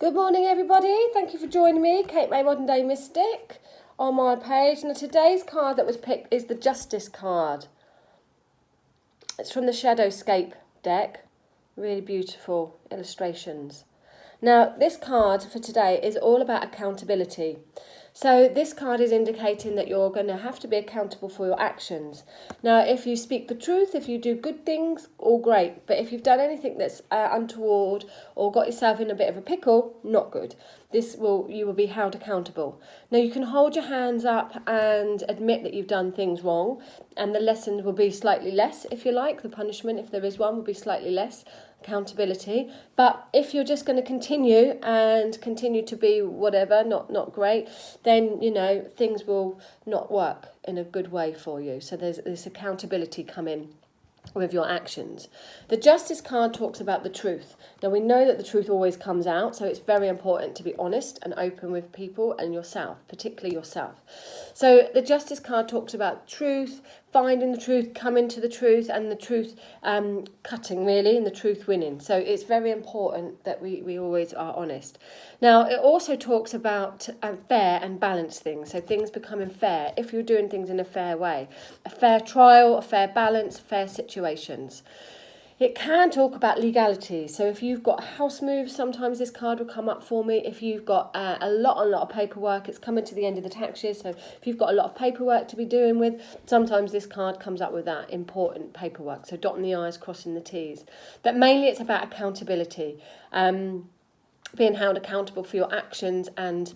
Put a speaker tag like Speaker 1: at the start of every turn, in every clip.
Speaker 1: Good morning, everybody. Thank you for joining me, Kate May Modern Day Mystic, on my page. Now, today's card that was picked is the Justice card. It's from the Shadowscape deck. Really beautiful illustrations. Now, this card for today is all about accountability. So this card is indicating that you're going to have to be accountable for your actions. Now, if you speak the truth, if you do good things, all great. But if you've done anything that's untoward or got yourself in a bit of a pickle, not good. You will be held accountable. Now, you can hold your hands up and admit that you've done things wrong, and the lesson will be slightly less, if you like. The punishment, if there is one, will be slightly less. Accountability. But if you're just going to continue to be whatever, not great, then things will not work in a good way for you. So there's this accountability coming with your actions. The Justice card talks about the truth. Now, we know that the truth always comes out, so it's very important to be honest and open with people and yourself, particularly yourself. So the Justice card talks about truth, finding the truth, coming to the truth, and the truth cutting, really, and the truth winning. So it's very important that we always are honest. Now, it also talks about fair and balanced things, so things becoming fair, if you're doing things in a fair way. A fair trial, a fair balance, fair situations. It can talk about legality. So if you've got house moves, sometimes this card will come up for me. If you've got a lot of paperwork, it's coming to the end of the tax year. So if you've got a lot of paperwork to be doing with, sometimes this card comes up with that important paperwork. So dotting the I's, crossing the T's. But mainly it's about accountability, being held accountable for your actions and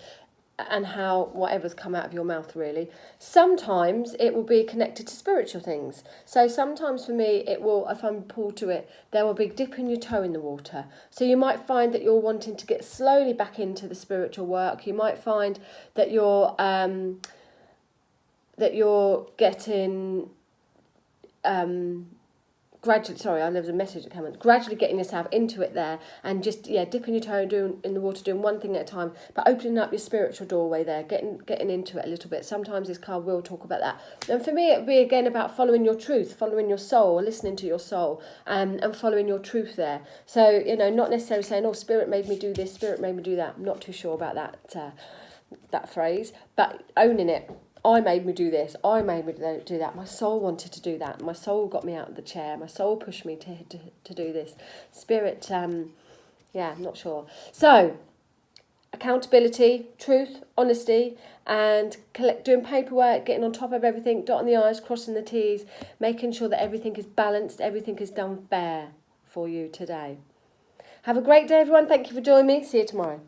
Speaker 1: how whatever's come out of your mouth, really. Sometimes it will be connected to spiritual things. So sometimes for me, it will, if I'm pulled to it, there will be dipping your toe in the water. So you might find that you're wanting to get slowly back into the spiritual work. You might find that you're getting gradually getting yourself into it there, and just dipping your toe in the water, doing one thing at a time, but opening up your spiritual doorway there, getting into it a little bit. Sometimes this card will talk about that. And for me, it would be again about following your truth, following your soul, listening to your soul, and following your truth there. So not necessarily saying, spirit made me do this, spirit made me do that. I'm not too sure about that phrase, but owning it. I made me do this. I made me do that. My soul wanted to do that. My soul got me out of the chair. My soul pushed me to do this. Spirit, I'm not sure. So, accountability, truth, honesty, and doing paperwork, getting on top of everything, dotting the I's, crossing the T's, making sure that everything is balanced, everything is done fair for you today. Have a great day, everyone. Thank you for joining me. See you tomorrow.